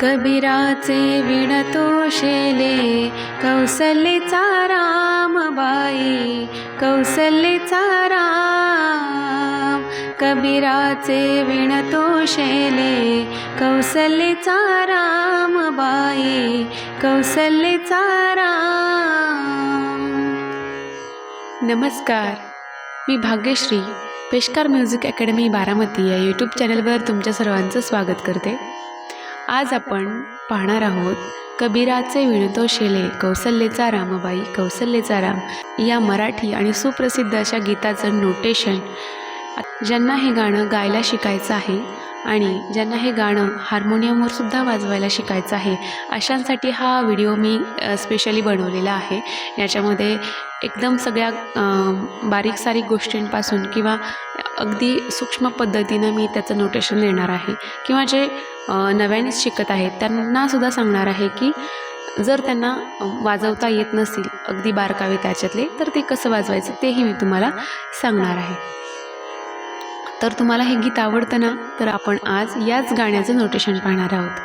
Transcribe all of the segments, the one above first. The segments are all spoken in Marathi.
कबीराचे विणतो शेले कौसल्याचा रामबाई कौसल्याचा राम। कबीराचे विणतो शेले कौसल्याचा रामबाई कौसल्याचा राम। नमस्कार, मी भाग्यश्री पेशकार म्युझिक अकॅडमी बारामती या यूट्यूब चॅनलवर तुमच्या सर्वांचं स्वागत करते। आज आपण पाहणार आहोत कबीराचे विणतो शेले कौसल्याचा रामबाई कौसल्याचा राम या मराठी आणि सुप्रसिद्ध अशा गीताचं नोटेशन। ज्यांना हे गाणं गायला शिकायचं आहे आणि ज्यांना हे गाणं हार्मोनियमवर सुद्धा वाजवायला शिकायचं आहे अशांसाठी हा व्हिडिओ मी स्पेशली बनवलेला आहे। याच्यामध्ये एकदम सगळ्या बारीक सारीक गोष्टींपासून किंवा अगदी सूक्ष्म पद्धतीनं मी त्याचं नोटेशन देणार आहे, किंवा जे नव्यानेच शिकत आहेत त्यांनासुद्धा सांगणार आहे की जर त्यांना वाजवता येत नसेल अगदी बारकावे त्याच्यातले तर ते कसं वाजवायचं तेही मी तुम्हाला सांगणार आहे। तर तुम्हाला हे गीत आवडतं ना, तर आपण आज याच गाण्याचं नोटेशन पाहणार आहोत।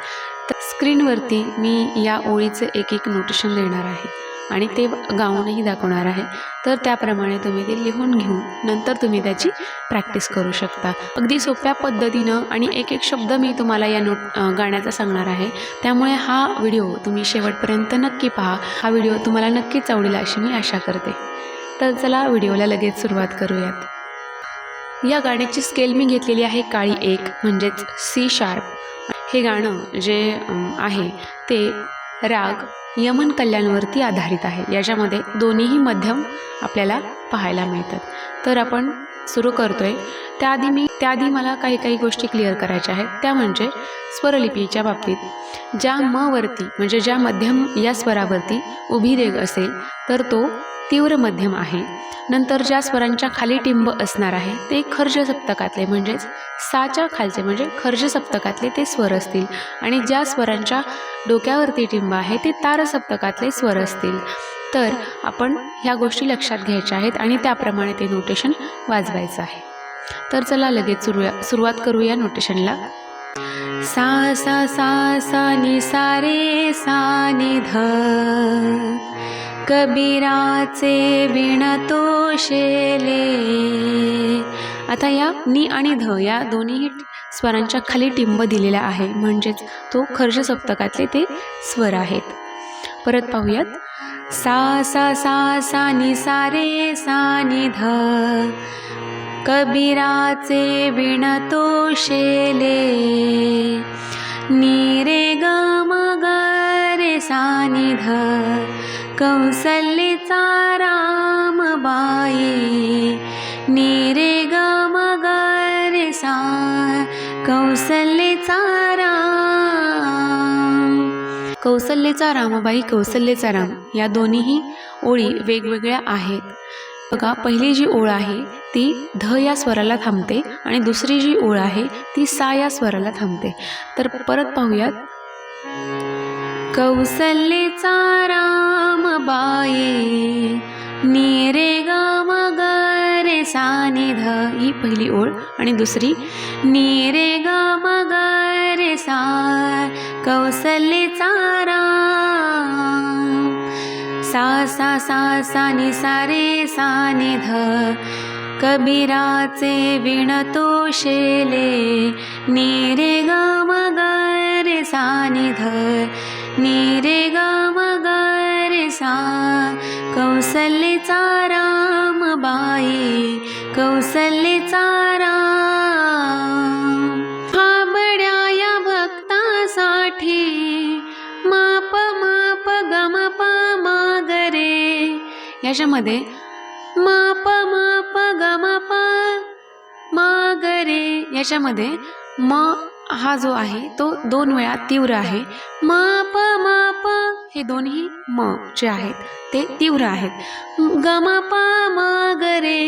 तर स्क्रीनवरती मी या ओळीचं एक एक नोटेशन देणार आहे आणि ते गाऊनही दाखवणार आहे। तर त्याप्रमाणे तुम्ही ते लिहून घेऊन नंतर तुम्ही त्याची प्रॅक्टिस करू शकता अगदी सोप्या पद्धतीनं, आणि एक एक शब्द मी तुम्हाला या गाण्याचा सांगणार आहे। त्यामुळे हा व्हिडिओ तुम्ही शेवटपर्यंत नक्की पहा। हा व्हिडिओ तुम्हाला नक्कीच आवडेल अशी मी आशा करते। तर चला व्हिडिओला लगेच सुरुवात करूयात। या गाण्याची स्केल मी घेतलेली आहे काळी 1 म्हणजेच सी शार्प। हे गाणं जे आहे ते राग यमन कल्याणवरती आधारित आहे। याच्यामध्ये दोन्हीही मध्यम आपल्याला पाहायला मिळतात। तर आपण सुरू करतोय त्याआधी मला काही गोष्टी क्लिअर करायच्या आहेत। त्या म्हणजे स्वरलिपीच्या बाबतीत ज्या म वरती म्हणजे ज्या मध्यम या स्वरावरती उभी रेघ असेल तर तो तीव्र मध्यम आहे। नंतर ज्या स्वरांच्या खाली टिंब असणार आहे ते खर्ज सप्तकातले म्हणजेच साच्या खालचे म्हणजे खर्ज सप्तकातले ते स्वर असतील, आणि ज्या स्वरांच्या डोक्यावरती टिंब आहे ते तार सप्तकातले स्वर असतील। तर आपण ह्या गोष्टी लक्षात घ्यायच्या आहेत आणि त्याप्रमाणे ते नोटेशन वाजवायचं आहे। तर चला लगेच सुरुवात करूया नोटेशनला। सा सा सा सा नि सा रे सा नि ध कबीराचे विणतो शेले। आता या नि आणि ध या दोन्ही स्वरांच्या खाली टिंब दिलेला आहे, म्हणजेच तो खर्ज सप्तकातले ते स्वर आहेत। परत पाहूयात। सा सा सा सा नि सा रे सा नि ध कबीराचे विणतो शेले। नि रे ग म ग रे सा नि ध कौसल्याचा रामबाई। नि रे ग म ग रे सा कौसल्याचा राम। कौसल्याचा रामबाई कौसल्याचा राम या दोन्हीही ओळी वेगवेगळ्या आहेत। बघा, पहिली जी ओळ आहे ती ध या स्वराला थांबते आणि दुसरी जी ओळ आहे ती सा या स्वराला थांबते। तर परत पाहूयात। कौसल्याचा रामबाई नि रे ग म ग रे सा नि ध ही पहिली ओळ, आणि दुसरी नि रे ग म ग रे सा कौसल्याचा राम। सा सा सा सा नि सा रे सा नि ध कबीराचे विणतो शेले। नि रे ग म ग रे सा नि ध नि रे ग म ग रे सा कौसल्याचा रामबाई कौसल्याचा राम। भाबड्या या भक्तासाठी माप माप गम प मा ग रे। याच्यामध्ये माप माप गम प मा ग रे याच्यामध्ये म हा जो आहे तो 2 वेळा तीव्र आहे। माप माप हे दोन्ही म जे आहेत ते तीव्र आहेत। गम प म ग रे,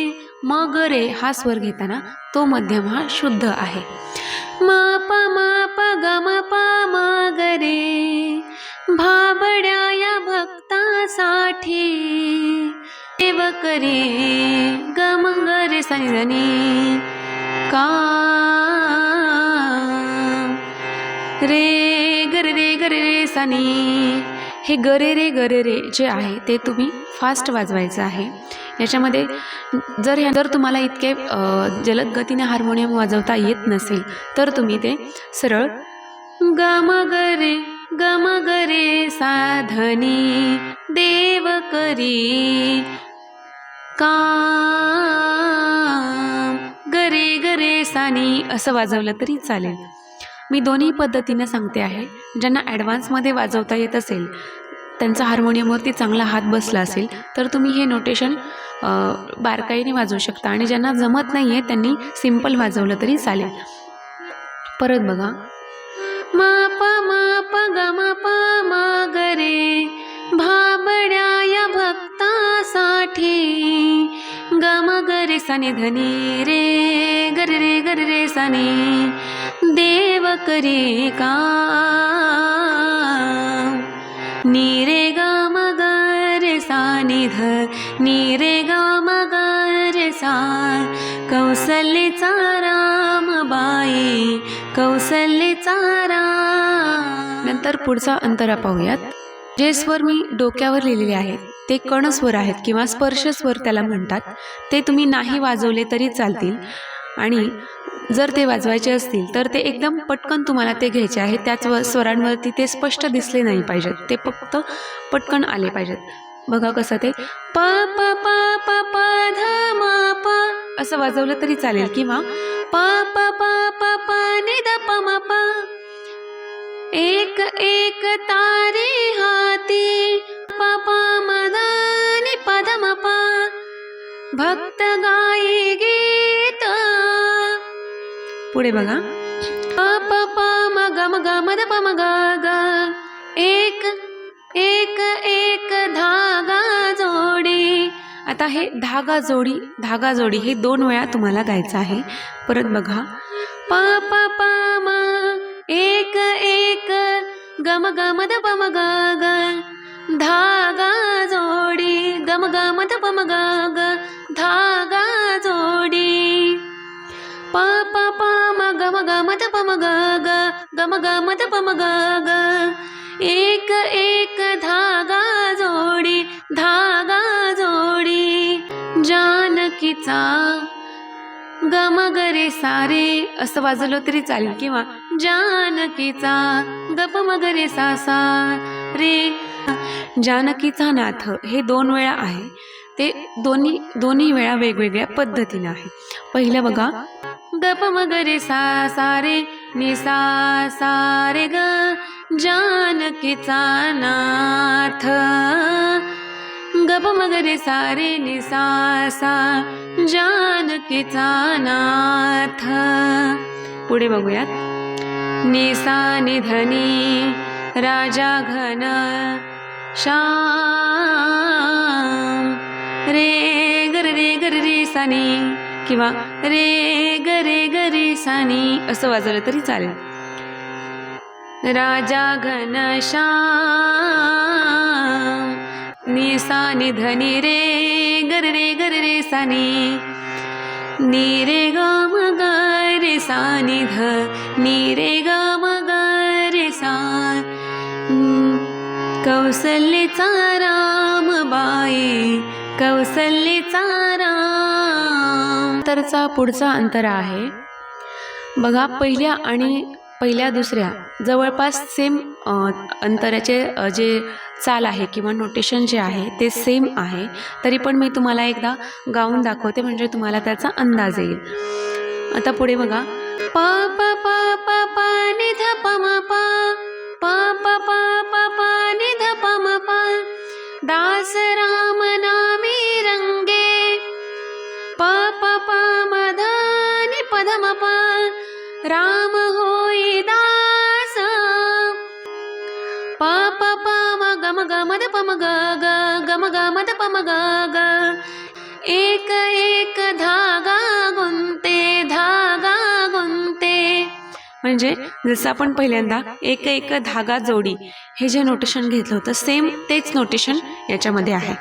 म ग रे हा स्वर घेताना तो मध्यम हा शुद्ध आहे। माप माप गम प म ग रे भाबड्या या भक्तासाठी देव करे गम ग रे सा नि ध नि का रे ग रे सा नी. हे ग रे जे आहे ते तुम्ही फास्ट वाजवायचं आहे. याच्यामध्ये जर तुम्हाला इतके जलद गतीने हार्मोनियम वाजवता येत नसेल तर तुम्ही ते सरळ ग म रे सा धनी देव करी काम ग रे सा नी असं वाजवलं तरी चालेल. मी दोन्ही पद्धतीनं सांगते आहे. ज्यांना ॲडव्हान्समध्ये वाजवता येत असेल, त्यांचा हार्मोनियमवरती चांगला हात बसला असेल तर तुम्ही हे नोटेशन बारकाईने वाजवू शकता, आणि ज्यांना जमत नाही आहे त्यांनी सिम्पल वाजवलं तरी चालेल. परत बघा, मा प ग म ग रे भाबड्या या भक्तासाठी ग म ग रे सा नि धनी रे ग रे सा नि देव करे काम नी रे ग म ग रे सा नि ध नी रे ग म ग रे सा. कौसल्याचा रामबाई कौसल्याचा राम. नंतर पुढचा अंतरा पाहूयात. जे स्वर मी डोक्यावर लिहिलेले आहेत ते कणस्वर आहेत किंवा स्पर्शस्वर त्याला म्हणतात. ते तुम्ही नाही वाजवले तरी चालतील, आणि जर ते वाजवायचे असतील तर ते एकदम पटकन तुम्हाला ते घ्यायचे आहे. त्याच स्वरांवरती ते स्पष्ट दिसले नाही पाहिजेत, ते फक्त पटकन आले पाहिजेत. बघा कसं ते प प प प प ध म प असं वाजवलं तरी चालेल, किंवा प प प प प नि ध प म प. एक एक तारे हाती प प म ध नि प ध म प. भक्त गाई गीत. पुढे बघा, प प प म ग म ध प म ग ग. एक एक एक धागा जोडी. आता हे धागा जोडी हे 2 वेळा तुम्हाला गायचं आहे. परत बघा, प प प म एक एक ग म ध प म ग ग. धागा जोडी ग म ध प म ग ग. धागा जोडी. प प प म ग ध प म ग ग ग म ध प म ग ग. एक एक धागा जोडी धागा जोडी. जानकीचा ग म ग रे सा रे असं वाजवलं तरी चालेल, किंवा जानकीचा ग प म ग रे सा सा रे. जानकीचा नाथ हे 2 वेळा आहे. ते दोन्ही वेळा वेगवेगळ्या पद्धतीने आहे. पहिलं बघा, ग प म ग रे सा सा रे नि सा सा रे ग. जानकीचा नाथ ग प म ग रे सा रे नि सा सा जानकीचा नाथ. पुढे बघूयात, नि सा नि धनी राजा घन श्याम रे ग रे सा नी, किंवा रे ग रे सा नी असं वाजवलं तरी चालेल. राजा घन श्याम नि सा नि धनी रे ग रे सा नी. नी रे ग म ग रे सा नि ध नी रे ग म ग रे सा. कौसल्याचा रामबाई कौसल्याचा राम. तरचा पुढचा अंतरा आहे. बघा, पहिल्या दुसऱ्या जवळपास सेम अंतराचे जे चाल आहे किंवा नोटेशन जे आहे ते सेम आहे. तरी पण मी तुम्हाला एकदा गाऊन दाखवते, म्हणजे तुम्हाला त्याचा अंदाज येईल. आता पुढे बघा, प प प प प नि ध प म प. प प प प प नि ध प म प. दास राम नामी रंगे प प प म ध नि प ध म प. राम होई दास प प प म ग म ध प म ग ग ग म ध प म ग ग. एक एक धागा गुंते. म्हणजे जसं आपण पहिल्यांदा एक एक धागा जोडी हे जे नोटेशन घेतलं होतं सेम तेच नोटेशन याच्यामध्ये आहे.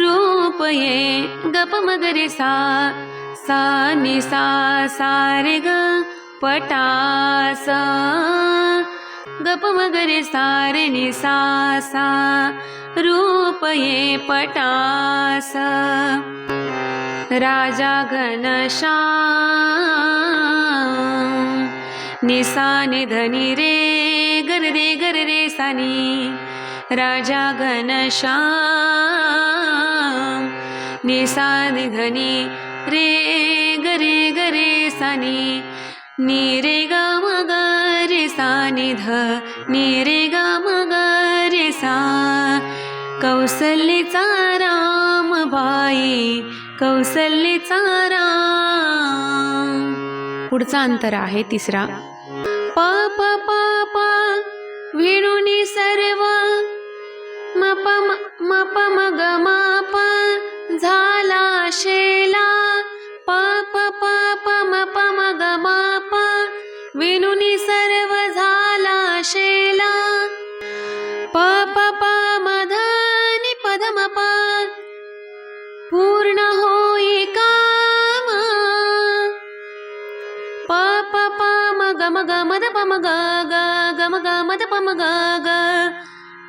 रूप ये ग प म ग रे सा सा नि सा सा रे ग. पटास गप मगरे सारे नि सा सा रूप ये पटास राजा घनश्याम निसा निधनी रे गर रे सानी राजा घनश्याम निसा निधनी रे गरे सानी नी रे ग म ग रे सा नि ध नी रे ग म ग रे सा कौसल्येचा राम बाई कौसल्येचा राम. पुढचा अंतर आहे तिसरा. प प प प विणुनी सर्व म प म ग म प झाला शेला प प प प म ग म प विणुनी सर्व झाला शेला प प प म ध नि प ध म प पूर्ण होई काम प प प म ग म ग म ध प म ग ग ग म ग म ध प म ग ग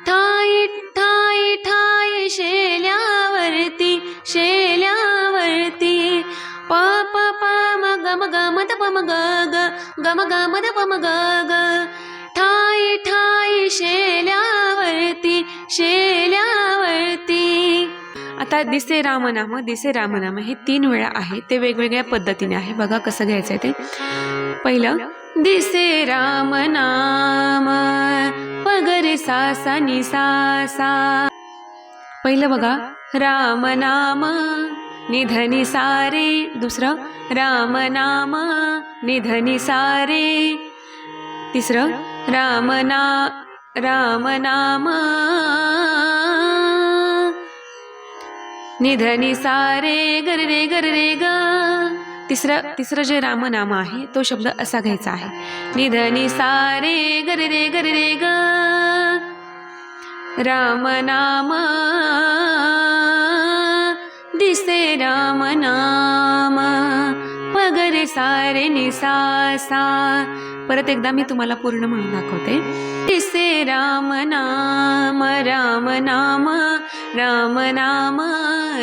ठाई ठाई ठाई शेल्यावरती प प प म ग म ग म ध प म ग ग ग म ग म ध प म ग ग ठाई ठाई शेल्यावरती. आता दिसे रामनाम हे 3 वेळा आहे. ते वेगवेगळ्या पद्धतीने आहे. बघा कसं घ्यायचं ते. पहिलं दिसे रामनाम पगरे सा सा नि सा सा. पहिलं बघा रामनाम निधनी सारे. दुसरं रामनाम निधनी सारे. तिसरं रामनाम निधनी सारे गर रे ग. तिसरं जे रामनाम आहे तो शब्द असा घ्यायचा आहे. निधनी सारे गर रे ग रामनाम दिसे रामनाम पगरे सारे नि सा सा. परत एकदा मी तुम्हाला पूर्ण म्हणून दाखवते. दिसे रामनाम रामनाम रामनाम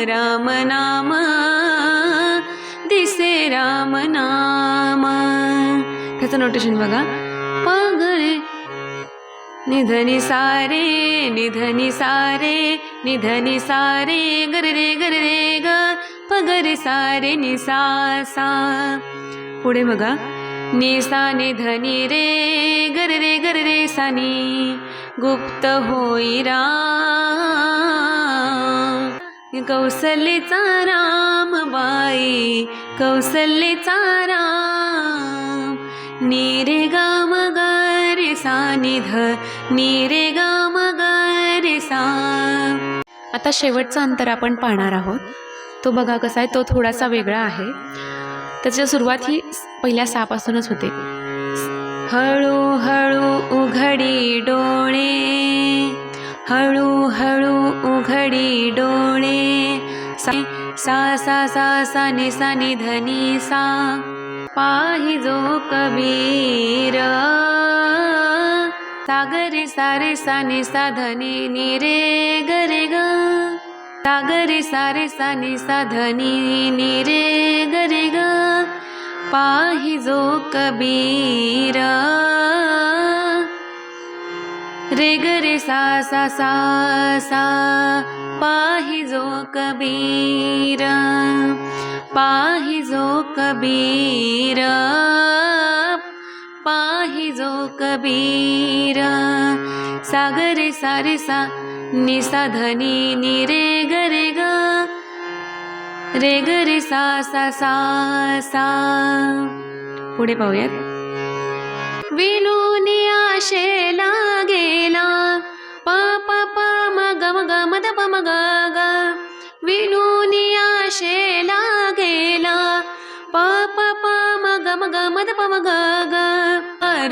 रामनाम दिसे रामनाम. त्याचं नोटेशन बघा. पगरे निधनी सारे निधनी सारे गर रे ग पगरे सारे नि सा सा. पुढे बघा निसा निधनी रे गर रे सानी गुप्त होई राम कौसल्येचा राम बाई कौसल्येचा राम. नी रे ग म ग रे सा नि ध नी रे ग म ग रे सा. आता शेवटचा अंतर आपण पाहणार आहोत. तो बघा कसा आहे. तो थोडासा वेगळा आहे. त्याची सुरुवात ही पहिल्या सा पासूनच होते. हळू हळू उघडी डोळे हळू हळू उघडी डोळे सा सा सा सा नि धनी सा पाहि जो कबीर सागरे सारे सा नि सा धनी नि रे ग सागरे सारे सा नि सा धनी नि रे ग पाहि जो कबीर रे ग रे सा सा सा सा पाहि जो कबीर पाहि जो कबीर पाहि जो कबीर सागरे सारे सा नि सा धनी नि रे ग रे ग रे सा सा सा सा. पुढे पाहूयात. विणूनी आशेला गेला प प प म ग म ध प म ग ग विणूनी आशेला गेला प प प म ग म ध प म ग ग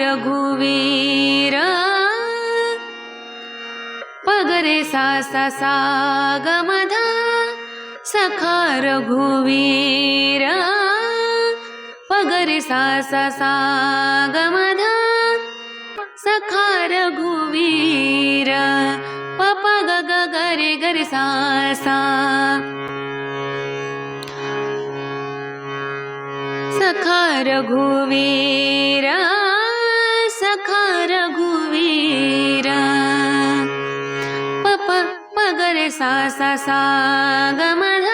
रघुवीर पगरे सा सा सा ग म ध सखा रघुवीर ग रे सा सा सा ग म ध सखा रघुवीर प प ग ग ग रे सा सा सखा रघुवीर सखा रघुवीर प प प ग रे सा सा सा ग म ध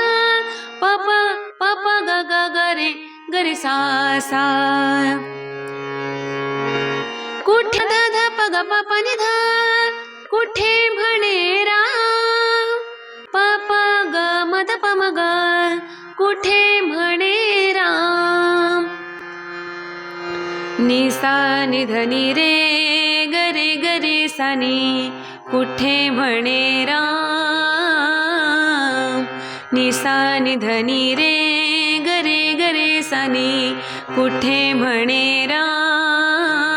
प प ग ग रे सा सा कुठे ध ध प ग प प नि ध कुठे म्हणे राम प प ग म ध प म ग कुठे म्हणे राम नि सा नि ध नि रे ग रे सा नि कुठे म्हणे राम नि सा नि ध नि रे ग रे सा नि कुठे म्हणे राम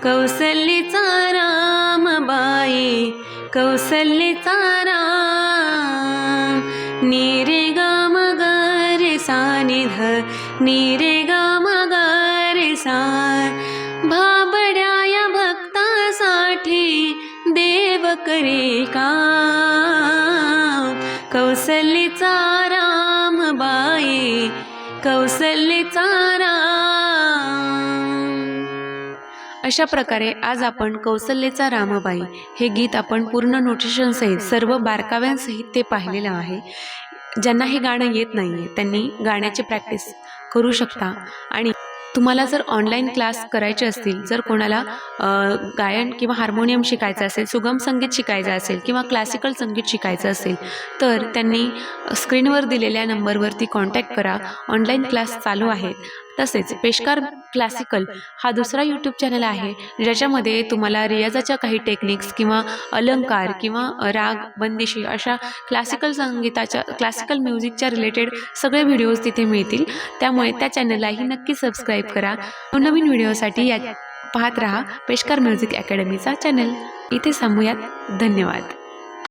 कौसल्येचा राम बाई कौसल्येचा राम नि रे ग म ग रे सा नि ध नि रे ग म ग रे सा भाबड्या या भक्तासाठी देव करे काम कौसल्येचा राम बाई कौसल्येचा राम। अशा प्रकारे आज आपण कौसल्येचा रामबाई हे गीत आपण पूर्ण नोटेशनसहित सर्व बारकाव्यांसहित ते पाहिलेलं आहे। ज्यांना हे गाणं येत नाही आहे त्यांनी गाण्याची प्रॅक्टिस करू शकता आणि तुम्हाला जर ऑनलाईन क्लास करायचे असतील, जर कोणाला गायन किंवा हार्मोनियम शिकायचं असेल, सुगम संगीत शिकायचं असेल किंवा क्लासिकल संगीत शिकायचं असेल तर त्यांनी स्क्रीनवर दिलेल्या नंबरवरती कॉन्टॅक्ट करा। ऑनलाईन क्लास चालू आहेत। तसेच पेशकार क्लासिकल हा दुसरा यूट्यूब चॅनल आहे ज्याच्यामध्ये तुम्हाला रियाजाच्या काही टेक्निक्स किंवा अलंकार किंवा राग बंदिशी अशा क्लासिकल संगीताच्या क्लासिकल म्युझिकच्या रिलेटेड सगळे व्हिडिओज तिथे मिळतील। त्यामुळे त्या चॅनललाही नक्की सबस्क्राईब करा। नवीन व्हिडिओसाठी या पाहत रहा पेशकार म्युझिक अकॅडमीचा चॅनल। इथे थांबूयात। धन्यवाद।